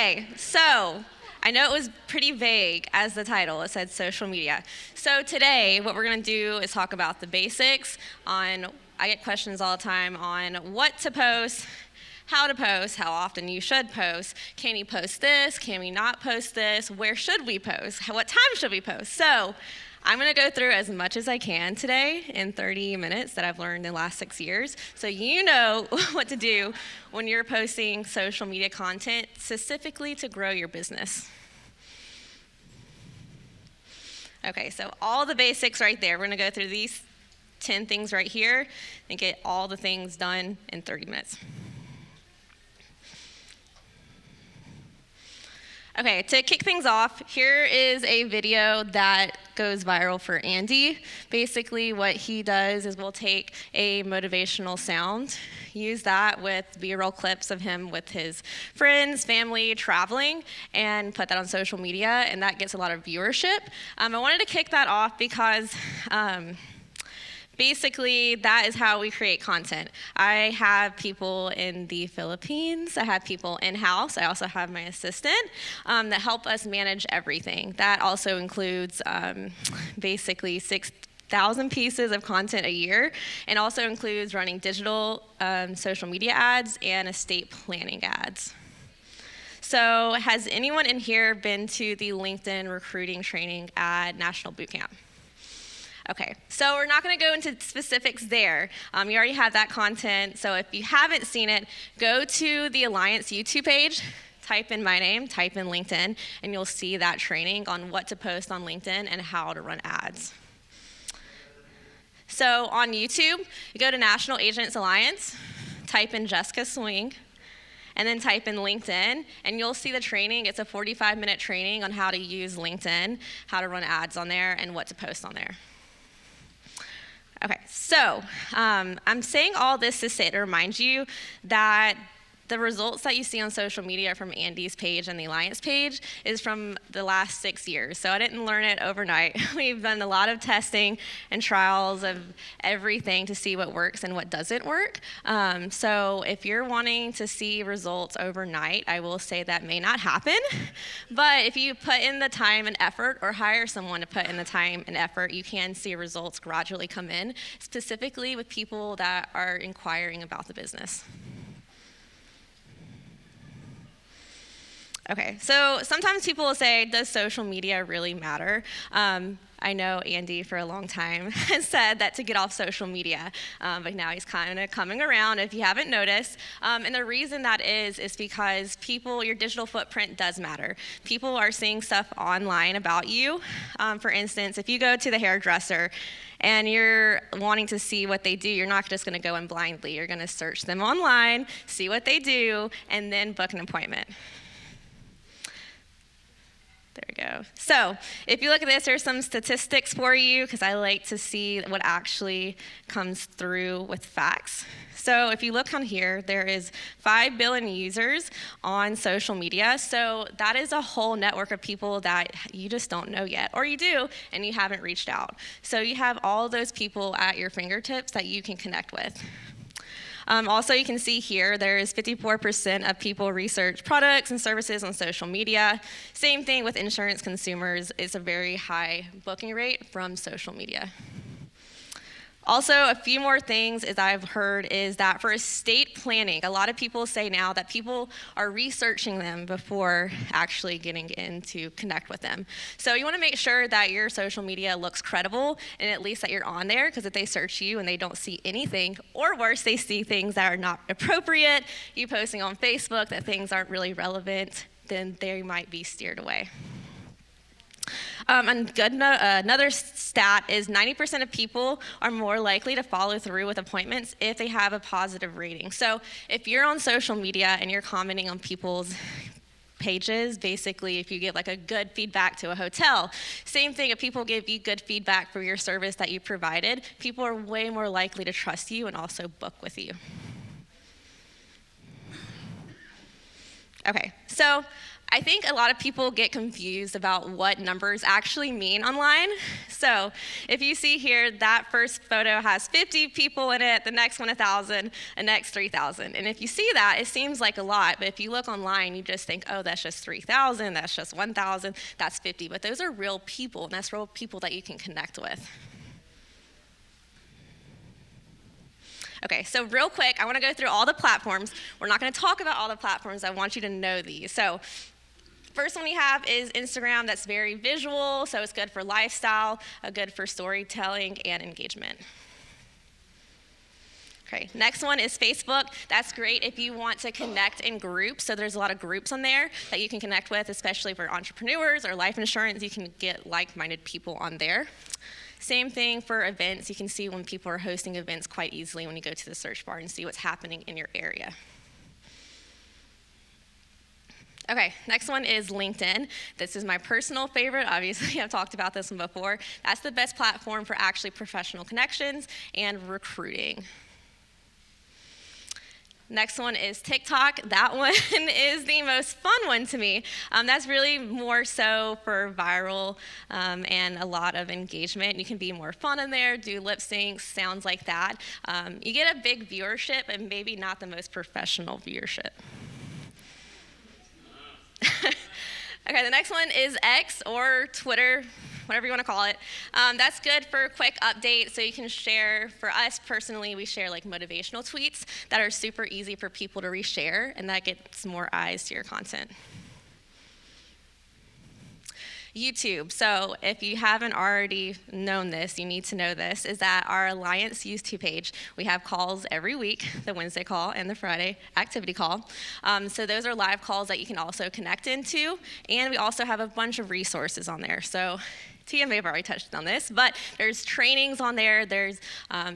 Okay, so I know it was pretty vague as the title. It said social media. So today, what we're going to do is talk about the basics on, I get questions all the time on what to post, how often you should post, can you post this, can we not post this, where should we post, what time should we post. So I'm going to go through as much as I can today in 30 minutes that I've learned in the last 6 years, so you know what to do when you're posting social media content specifically to grow your business. Okay, so all the basics right there. We're going to go through these 10 things right here and get all the things done in 30 minutes. Okay, to kick things off, here is a video that goes viral for Andy. Basically, what he does is we'll take a motivational sound, use that with B-roll clips of him with his friends, family, traveling, and put that on social media, and that gets a lot of viewership. I wanted to kick that off because basically, that is how we create content. I have people in the Philippines. I have people in-house. I also have my assistant that help us manage everything. That also includes basically 6,000 pieces of content a year, and also includes running digital social media ads and estate planning ads. So has anyone in here been to the LinkedIn recruiting training at National Bootcamp? Okay, so we're not going to go into specifics there. You already have that content, so if you haven't seen it, go to the Alliance YouTube page, type in my name, type in LinkedIn, and you'll see that training on what to post on LinkedIn and how to run ads. So on YouTube, you go to National Agents Alliance, type in Jessica Swing, and then type in LinkedIn, and you'll see the training. It's a 45-minute training on how to use LinkedIn, how to run ads on there, and what to post on there. Okay, so I'm saying all this to remind you that the results that you see on social media from Andy's page and the Alliance page is from the last 6 years. So I didn't learn it overnight. We've done a lot of testing and trials of everything to see what works and what doesn't work. So if you're wanting to see results overnight, I will say that may not happen. But if you put in the time and effort or hire someone to put in the time and effort, you can see results gradually come in, specifically with people that are inquiring about the business. Okay, so sometimes people will say, does social media really matter? I know Andy for a long time has said that to get off social media, but now he's kind of coming around if you haven't noticed. And the reason that is because your digital footprint does matter. People are seeing stuff online about you. For instance, if you go to the hairdresser and you're wanting to see what they do, you're not just going to go in blindly. You're going to search them online, see what they do, and then book an appointment. There we go. So if you look at this, there's some statistics for you because I like to see what actually comes through with facts. So if you look on here, there is 5 billion users on social media. So that is a whole network of people that you just don't know yet, or you do, and you haven't reached out. So you have all those people at your fingertips that you can connect with. Also, you can see here, there is 54% of people research products and services on social media. Same thing with insurance consumers. It's a very high booking rate from social media. Also, a few more things as I've heard is that for estate planning, a lot of people say now that people are researching them before actually getting in to connect with them. So you want to make sure that your social media looks credible and at least that you're on there, because if they search you and they don't see anything, or worse, they see things that are not appropriate, you posting on Facebook that things aren't really relevant, then they might be steered away. Another stat is 90% of people are more likely to follow through with appointments if they have a positive rating. So if you're on social media and you're commenting on people's pages, basically if you give like a good feedback to a hotel, same thing, if people give you good feedback for your service that you provided, people are way more likely to trust you and also book with you. Okay, so I think a lot of people get confused about what numbers actually mean online. So if you see here, that first photo has 50 people in it, the next one 1,000, the next 3,000. And if you see that, it seems like a lot, but if you look online, you just think, oh, that's just 3,000, that's just 1,000, that's 50. But those are real people, and that's real people that you can connect with. Okay, so real quick, I want to go through all the platforms. We're not going to talk about all the platforms. I want you to know these. So first one we have is Instagram. That's very visual, so it's good for lifestyle, good for storytelling and engagement. Okay, next one is Facebook. That's great if you want to connect in groups. So there's a lot of groups on there that you can connect with, especially for entrepreneurs or life insurance. You can get like-minded people on there. Same thing for events. You can see when people are hosting events quite easily when you go to the search bar and see what's happening in your area. Okay, next one is LinkedIn. This is my personal favorite. Obviously, I've talked about this one before. That's the best platform for actually professional connections and recruiting. Next one is TikTok. That one is the most fun one to me. That's really more so for viral and a lot of engagement. You can be more fun in there, do lip syncs, sounds like that. You get a big viewership and maybe not the most professional viewership. Okay, the next one is X or Twitter, whatever you want to call it. That's good for quick updates, so you can share. For us personally, we share like motivational tweets that are super easy for people to reshare, and that gets more eyes to your content. YouTube. So if you haven't already known this, you need to know this, is that our Alliance YouTube page, we have calls every week, the Wednesday call and the Friday activity call. So those are live calls that you can also connect into, and we also have a bunch of resources on there. So Tia may have already touched on this, but there's trainings on there, there's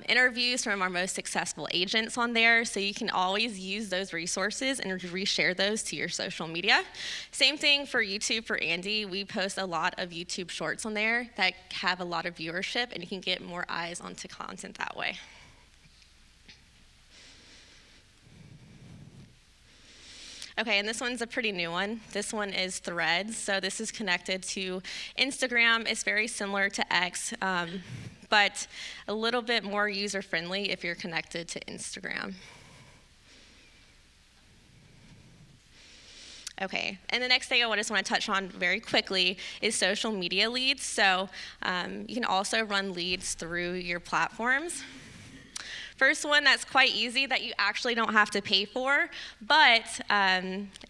interviews from our most successful agents on there, so you can always use those resources and reshare those to your social media. Same thing for YouTube for Andy. We post a lot of YouTube shorts on there that have a lot of viewership, and you can get more eyes onto content that way. Okay, and this one's a pretty new one. This one is Threads. So this is connected to Instagram. It's very similar to X, but a little bit more user-friendly if you're connected to Instagram. Okay, and the next thing I just want to touch on very quickly is social media leads. So you can also run leads through your platforms. First one that's quite easy that you actually don't have to pay for, but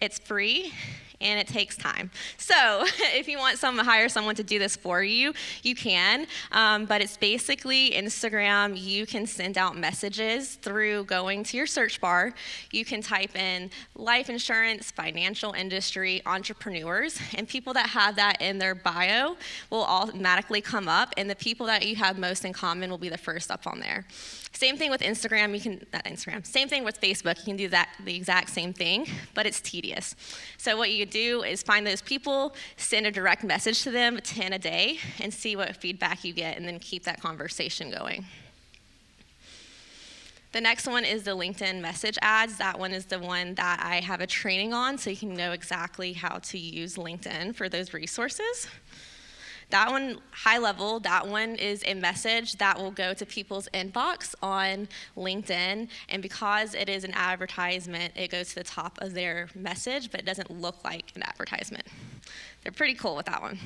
it's free and it takes time. So if you want to hire someone to do this for you, you can, but it's basically Instagram. You can send out messages through going to your search bar. You can type in life insurance, financial industry, entrepreneurs, and people that have that in their bio will automatically come up, and the people that you have most in common will be the first up on there. Same thing with Instagram, same thing with Facebook, you can do that, the exact same thing, but it's tedious. So what you do is find those people, send a direct message to them, 10 a day, and see what feedback you get, and then keep that conversation going. The next one is the LinkedIn message ads. That one is the one that I have a training on, so you can know exactly how to use LinkedIn for those resources. That one, high level, that one is a message that will go to people's inbox on LinkedIn, and because it is an advertisement, it goes to the top of their message, but it doesn't look like an advertisement. They're pretty cool with that one.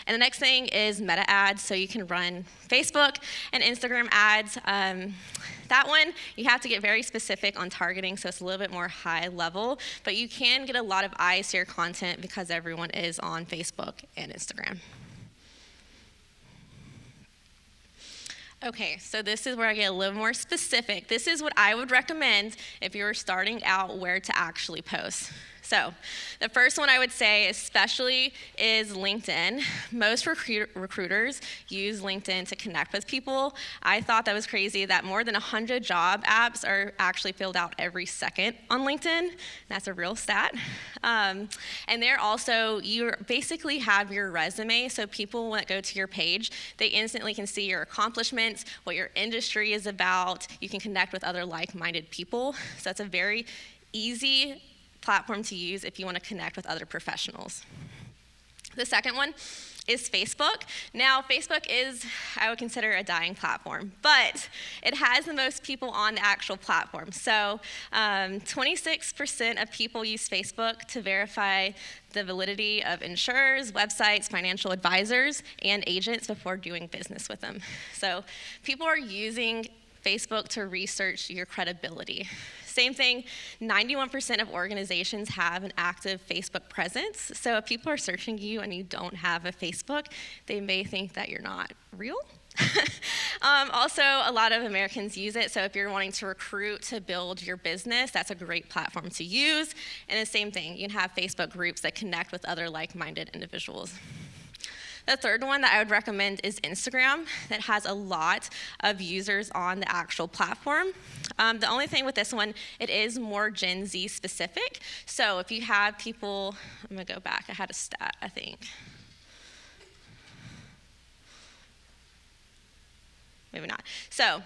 And the next thing is meta ads, so you can run Facebook and Instagram ads. That one, you have to get very specific on targeting, so it's a little bit more high level, but you can get a lot of eyes to your content because everyone is on Facebook and Instagram. Okay, so this is where I get a little more specific. This is what I would recommend if you're starting out where to actually post. So the first one I would say especially is LinkedIn. Most recruiters use LinkedIn to connect with people. I thought that was crazy that more than 100 job apps are actually filled out every second on LinkedIn. That's a real stat. And there also, you basically have your resume, so people when they go to your page, they instantly can see your accomplishments, what your industry is about. You can connect with other like-minded people. So that's a very easy platform to use if you want to connect with other professionals. The second one is Facebook. Now, Facebook is, I would consider, a dying platform, but it has the most people on the actual platform. So 26% of people use Facebook to verify the validity of insurers, websites, financial advisors, and agents before doing business with them. So people are using Facebook to research your credibility. Same thing, 91% of organizations have an active Facebook presence. So if people are searching you and you don't have a Facebook, they may think that you're not real. Also, a lot of Americans use it. So if you're wanting to recruit to build your business, that's a great platform to use. And the same thing, you can have Facebook groups that connect with other like-minded individuals. The third one that I would recommend is Instagram, that has a lot of users on the actual platform. The only thing with this one, it is more Gen Z specific. So if you have people, I'm gonna go back, I had a stat, I think. Maybe not. So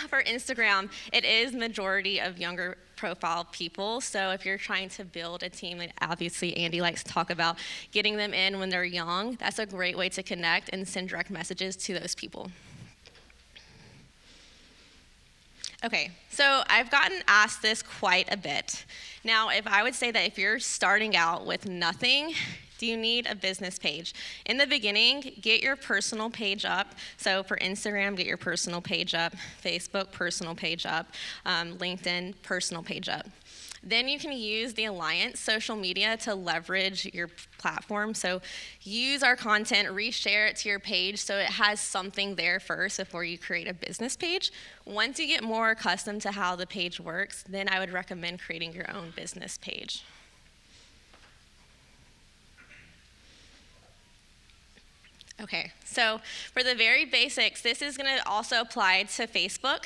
for Instagram, it is majority of younger profile people. So if you're trying to build a team, like obviously Andy likes to talk about getting them in when they're young, that's a great way to connect and send direct messages to those people. Okay, so I've gotten asked this quite a bit. Now, if I would say that if you're starting out with nothing, do you need a business page? In the beginning, get your personal page up. So for Instagram, get your personal page up. Facebook, personal page up. LinkedIn, personal page up. Then you can use the Alliance social media to leverage your platform. So use our content, reshare it to your page so it has something there first before you create a business page. Once you get more accustomed to how the page works, then I would recommend creating your own business page. Okay, so for the very basics, this is going to also apply to Facebook.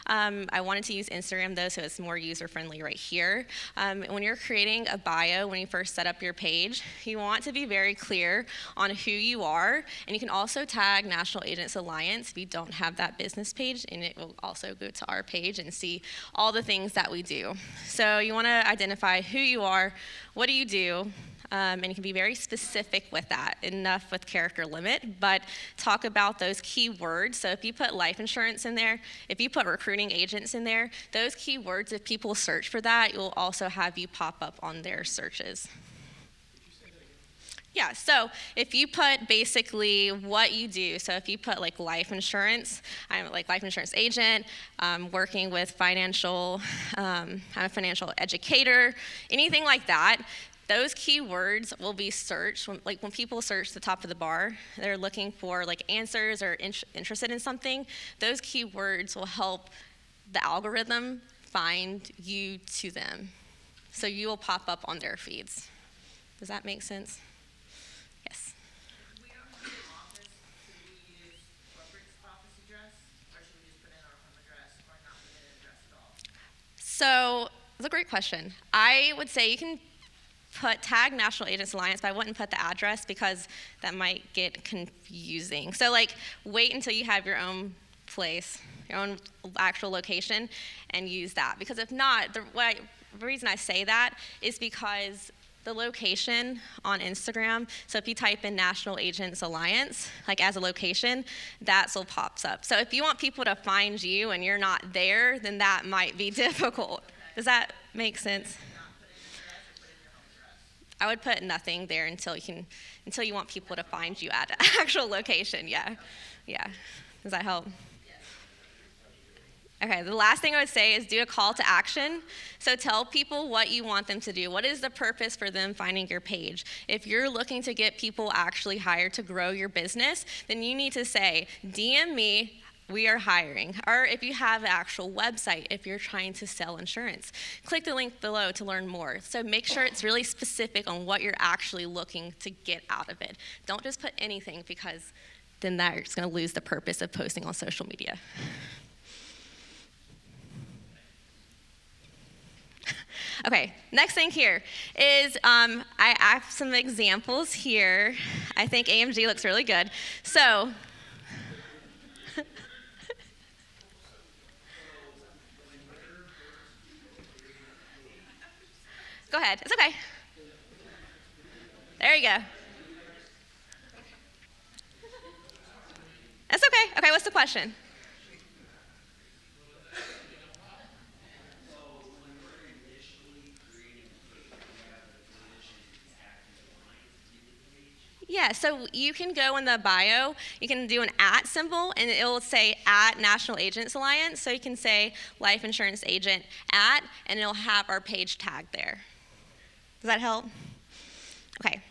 I wanted to use Instagram though, so it's more user-friendly right here. When you're creating a bio, when you first set up your page, you want to be very clear on who you are, and you can also tag National Agents Alliance if you don't have that business page, and it will also go to our page and see all the things that we do. So you want to identify who you are, what do you do, and you can be very specific with that, enough with character limit, but talk about those key words. So if you put life insurance in there, if you put recruiting agents in there, those key words, if people search for that, it will also have you pop up on their searches. Yeah, so if you put basically what you do, so if you put like life insurance, I'm like life insurance agent, working with financial, I'm a financial educator, anything like that, those keywords will be searched. When people search the top of the bar, they're looking for like answers or interested in something. Those keywords will help the algorithm find you to them. So you will pop up on their feeds. Does that make sense? Yes. If we don't have an office, should we use corporate office address, or should we just put in our home address, or not put in an address at all? So that's a great question. I would say you can tag National Agents Alliance, but I wouldn't put the address because that might get confusing. So like wait until you have your own place, your own actual location, and use that. Because if not, the reason I say that is because the location on Instagram, so if you type in National Agents Alliance, like as a location, that still pops up. So if you want people to find you and you're not there, then that might be difficult. Does that make sense? I would put nothing there until you want people to find you at an actual location. Yeah. Does that help? Okay, the last thing I would say is do a call to action. So tell people what you want them to do. What is the purpose for them finding your page? If you're looking to get people actually hired to grow your business, then you need to say, DM me, we are hiring. Or if you have an actual website, if you're trying to sell insurance, click the link below to learn more. So make sure it's really specific on what you're actually looking to get out of it. Don't just put anything, because then that's going to lose the purpose of posting on social media. Okay, next thing here is I have some examples here. I think AMG looks really good. So, go Go ahead. It's okay. There you go. That's okay. Okay, what's the question? Yeah, so you can go in the bio, you can do an @ symbol, and it will say @ National Agents Alliance. So you can say life insurance agent @, and it'll have our page tag there. Does that help? Okay.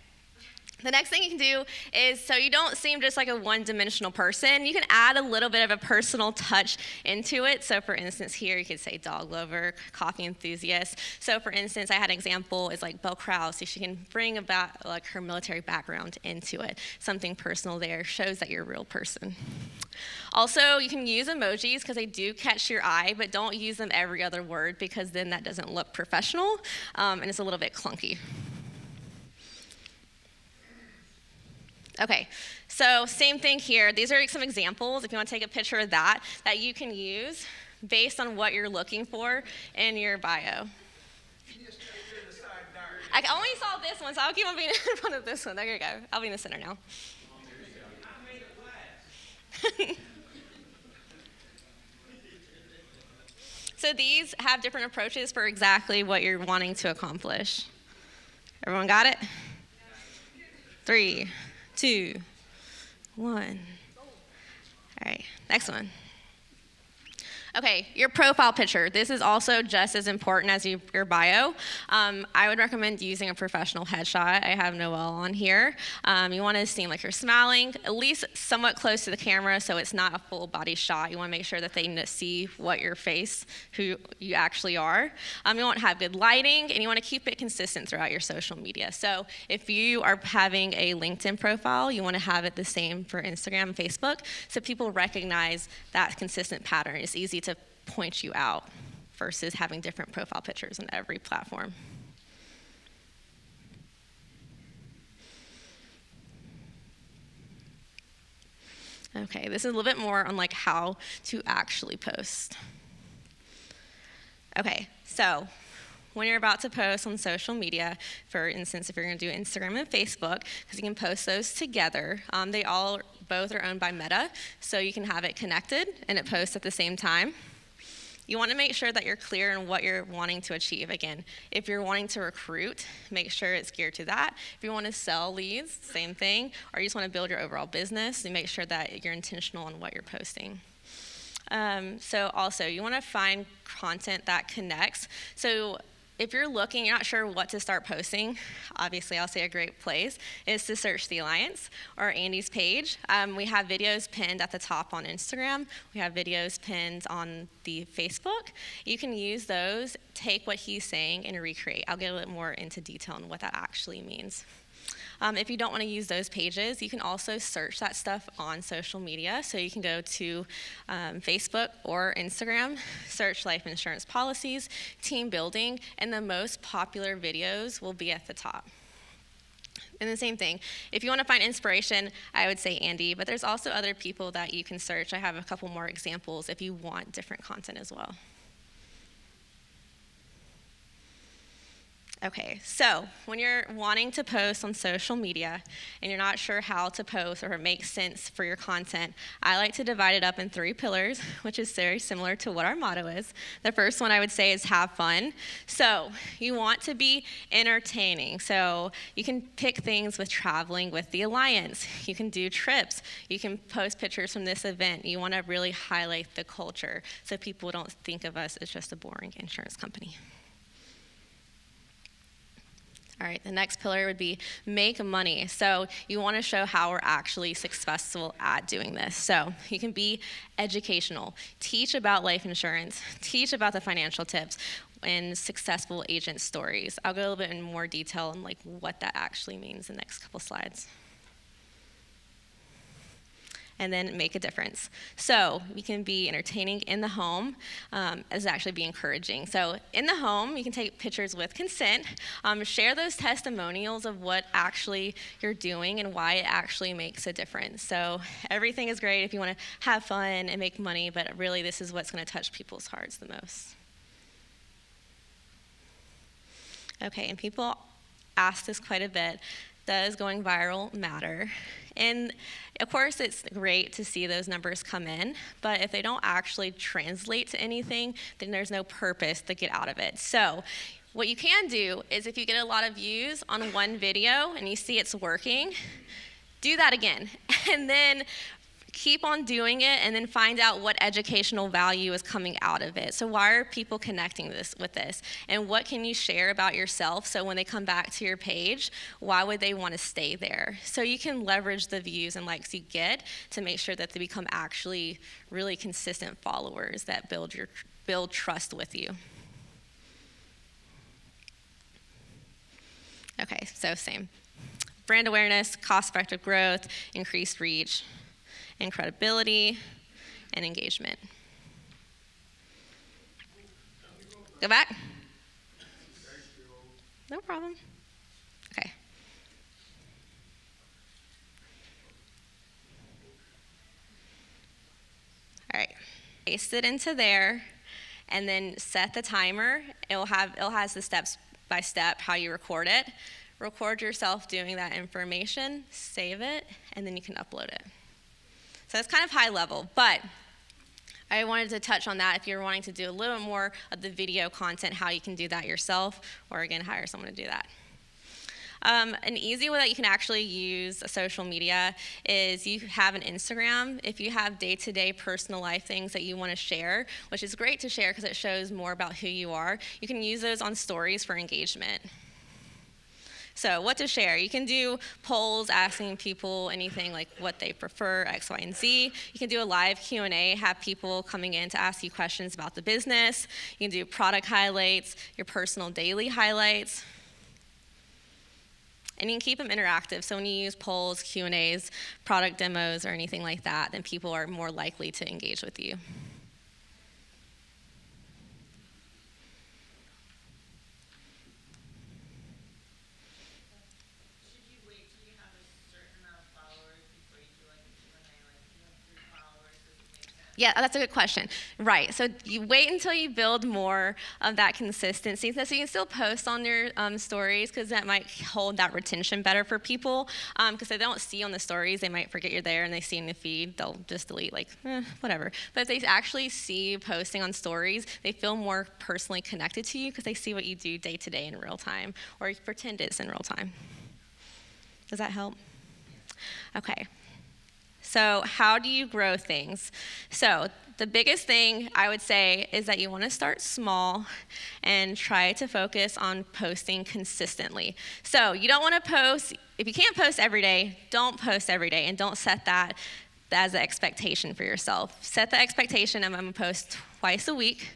The next thing you can do is, so you don't seem just like a one-dimensional person, you can add a little bit of a personal touch into it. So for instance, here you could say dog lover, coffee enthusiast. So for instance, I had an example is like Belle Krause, so she can bring about like her military background into it. Something personal there shows that you're a real person. Also, you can use emojis because they do catch your eye, but don't use them every other word because then that doesn't look professional, and it's a little bit clunky. Okay, so same thing here. These are some examples, if you want to take a picture of that you can use based on what you're looking for in your bio. I only saw this one, so I'll keep on being in front of this one. There you go. I'll be in the center now. So these have different approaches for exactly what you're wanting to accomplish. Everyone got it? 3, 2, 1. All right, next one. Okay, your profile picture. This is also just as important as your bio. I would recommend using a professional headshot. I have Noelle on here. You want to seem like you're smiling, at least somewhat close to the camera so it's not a full body shot. You want to make sure that they see what your face, who you actually are. You want to have good lighting, and you want to keep it consistent throughout your social media. So if you are having a LinkedIn profile, you want to have it the same for Instagram and Facebook so people recognize that consistent pattern. It's easy to point you out versus having different profile pictures on every platform. Okay, this is a little bit more on like how to actually post. Okay, so when you're about to post on social media, for instance, if you're going to do Instagram and Facebook, because you can post those together, both are owned by Meta, so you can have it connected and it posts at the same time. You want to make sure that you're clear on what you're wanting to achieve. Again, if you're wanting to recruit, make sure it's geared to that. If you want to sell leads, same thing. Or you just want to build your overall business, and make sure that you're intentional on what you're posting. So also, you want to find content that connects. So if you're looking, you're not sure what to start posting, obviously I'll say a great place is to search the Alliance or Andy's page. We have videos pinned at the top on Instagram. We have videos pinned on the Facebook. You can use those, take what he's saying, and recreate. I'll get a little more into detail on what that actually means. If you don't want to use those pages, you can also search that stuff on social media. So you can go to Facebook or Instagram, search life insurance policies, team building, and the most popular videos will be at the top. And the same thing, if you want to find inspiration, I would say Andy, but there's also other people that you can search. I have a couple more examples if you want different content as well. Okay, so when you're wanting to post on social media and you're not sure how to post or it makes sense for your content, I like to divide it up in 3 pillars, which is very similar to what our motto is. The first one I would say is have fun. So you want to be entertaining. So you can pick things with traveling with the Alliance. You can do trips. You can post pictures from this event. You want to really highlight the culture so people don't think of us as just a boring insurance company. All right, the next pillar would be make money. So you want to show how we're actually successful at doing this. So you can be educational, teach about life insurance, teach about the financial tips and successful agent stories. I'll go a little bit in more detail on like what that actually means in the next couple slides. And then make a difference. So we can be entertaining in the home, as actually be encouraging. So in the home, you can take pictures with consent, share those testimonials of what actually you're doing and why it actually makes a difference. So everything is great if you want to have fun and make money, but really this is what's going to touch people's hearts the most. Okay, and people ask this quite a bit. Does going viral matter? And of course, it's great to see those numbers come in, but if they don't actually translate to anything, then there's no purpose to get out of it. So what you can do is if you get a lot of views on one video and you see it's working, do that again. And then keep on doing it and then find out what educational value is coming out of it. So why are people connecting with this? And what can you share about yourself so when they come back to your page, why would they want to stay there? So you can leverage the views and likes you get to make sure that they become actually really consistent followers that build trust with you. Okay, so same. Brand awareness, cost-effective growth, increased reach, and credibility, and engagement. Go back. No problem. Okay. All right. Paste it into there, and then set the timer. It has the steps by step how you record it. Record yourself doing that information, save it, and then you can upload it. So it's kind of high level, but I wanted to touch on that if you're wanting to do a little more of the video content, how you can do that yourself, or again, hire someone to do that. An easy way that you can actually use social media is you have an Instagram. If you have day-to-day personal life things that you want to share, which is great to share because it shows more about who you are, you can use those on stories for engagement. So what to share? You can do polls asking people anything like what they prefer, X, Y, and Z. You can do a live Q&A, have people coming in to ask you questions about the business. You can do product highlights, your personal daily highlights. And you can keep them interactive. So when you use polls, Q&As, product demos, or anything like that, then people are more likely to engage with you. Should you wait till you have a certain amount of followers before you do like a Q&A? Like if you have 3 followers, does it make sense? Yeah, that's a good question. Right, so you wait until you build more of that consistency. So you can still post on your stories because that might hold that retention better for people. Because if they don't see on the stories, they might forget you're there, and they see in the feed, they'll just delete like, whatever. But if they actually see you posting on stories, they feel more personally connected to you because they see what you do day to day in real time, or you pretend it's in real time. Does that help? Okay. So how do you grow things? So the biggest thing I would say is that you want to start small and try to focus on posting consistently. So you don't want to post, if you can't post every day, don't post every day, and don't set that as an expectation for yourself. Set the expectation of I'm going to post twice a week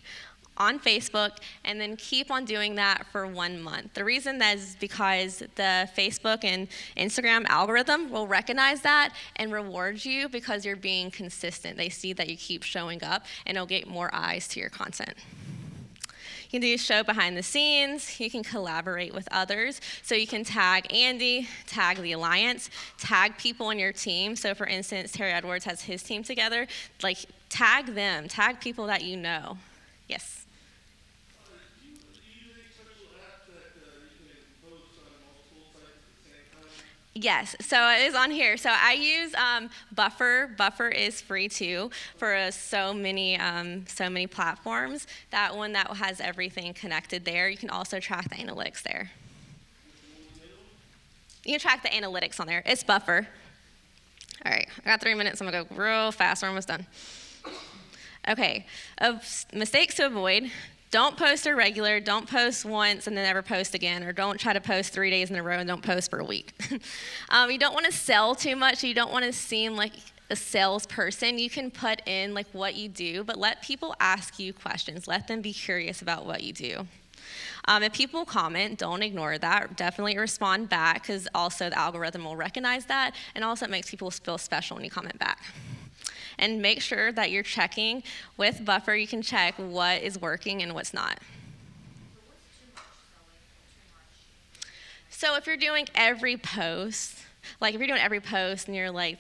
on Facebook, and then keep on doing that for 1 month. The reason that is because the Facebook and Instagram algorithm will recognize that and reward you because you're being consistent. They see that you keep showing up, and it'll get more eyes to your content. You can do a show behind the scenes. You can collaborate with others. So you can tag Andy, tag the Alliance, tag people on your team. So for instance, Terry Edwards has his team together. Like, tag them, tag people that you know. Yes? Do you use any special app that you can post on multiple sites at the same time? Yes, so it is on here. So I use Buffer. Buffer is free too for so many platforms. That one that has everything connected there. You can also track the analytics there. You can track the analytics on there. It's Buffer. All right, I got 3 minutes. I'm gonna go real fast. We're almost done. Okay, mistakes to avoid. Don't post irregular, don't post once and then never post again, or don't try to post 3 days in a row and don't post for a week. You don't want to sell too much. You don't want to seem like a salesperson. You can put in like what you do, but let people ask you questions. Let them be curious about what you do. If people comment, don't ignore that. Definitely respond back, because also the algorithm will recognize that, and also it makes people feel special when you comment back. And make sure that you're checking with Buffer. You can check what is working and what's not. So if you're doing every post, and you're like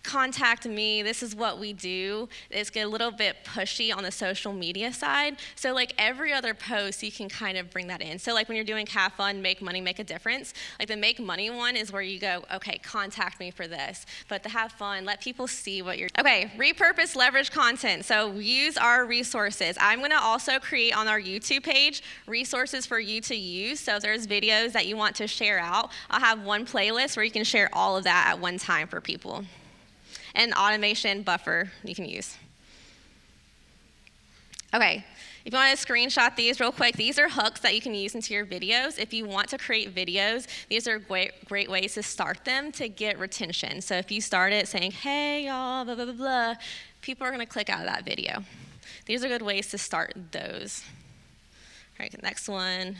contact me, this is what we do. It's a little bit pushy on the social media side. So like every other post, you can kind of bring that in. So like when you're doing have fun, make money, make a difference, like the make money one is where you go, okay, contact me for this. But the have fun, let people see what you're, okay, repurpose, leverage content. So use our resources. I'm gonna also create on our YouTube page resources for you to use. So if there's videos that you want to share out, I'll have one playlist where you can share all of that at one time for people. And automation buffer you can use. Okay, if you want to screenshot these real quick, these are hooks that you can use into your videos. If you want to create videos, these are great ways to start them to get retention. So if you start it saying, hey y'all, blah, blah, blah, blah, people are going to click out of that video. These are good ways to start those. All right, the next one.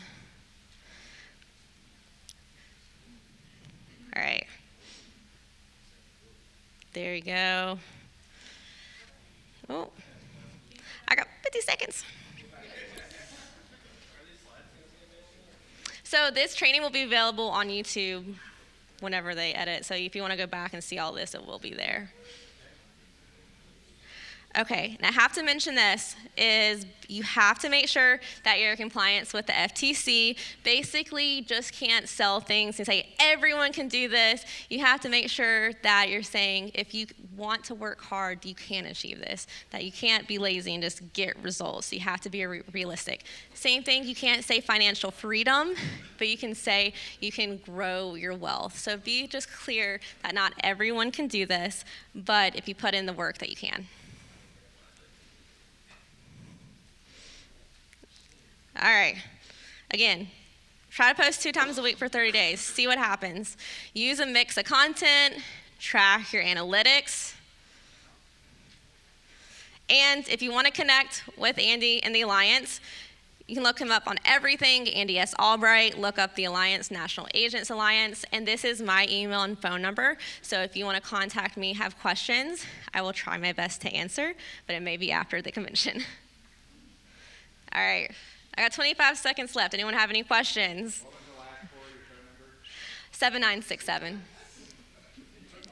All right. There you go. Oh, I got 50 seconds. So this training will be available on YouTube whenever they edit. So if you want to go back and see all this, it will be there. Okay, and I have to mention this, is you have to make sure that you're in compliance with the FTC. Basically, you just can't sell things and say, everyone can do this. You have to make sure that you're saying, if you want to work hard, you can achieve this, that you can't be lazy and just get results. You have to be realistic. Same thing, you can't say financial freedom, but you can say you can grow your wealth. So be just clear that not everyone can do this, but if you put in the work that you can. All right, again, try to post 2 times a week for 30 days. See what happens. Use a mix of content, track your analytics. And if you want to connect with Andy and the Alliance, you can look him up on everything, Andy S. Albright, look up the Alliance, National Agents Alliance, and this is my email and phone number. So if you want to contact me, have questions, I will try my best to answer, but it may be after the convention. All right. I got 25 seconds left. Anyone have any questions? What was the last 4 of your phone number? 7967.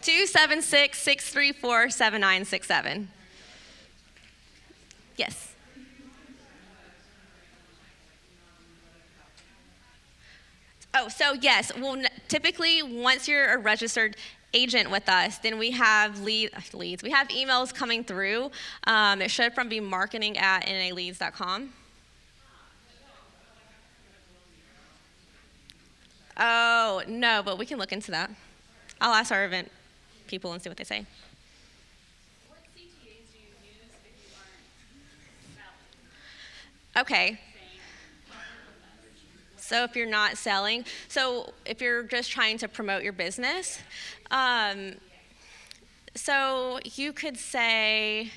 276-634-7967. Yes. Oh, so yes. Well, typically, once you're a registered agent with us, then we have leads. We have emails coming through. It should be marketing@naleads.com. Oh, no, but we can look into that. I'll ask our event people and see what they say. What CTAs do you use if you aren't selling? Okay. So if you're not selling, so if you're just trying to promote your business, so you could say,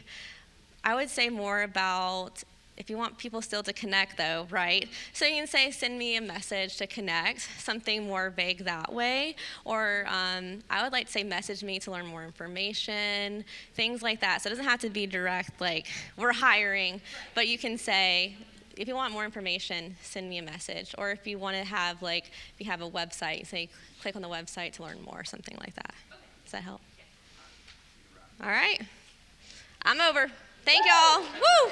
I would say more about, if you want people still to connect though, right? So you can say, send me a message to connect, something more vague that way. Or I would like to say, message me to learn more information, things like that. So it doesn't have to be direct, like, we're hiring, but you can say, if you want more information, send me a message. Or if you want to have, like, if you have a website, say, click on the website to learn more, something like that. Does that help? All right. I'm over. Thank y'all. Woo!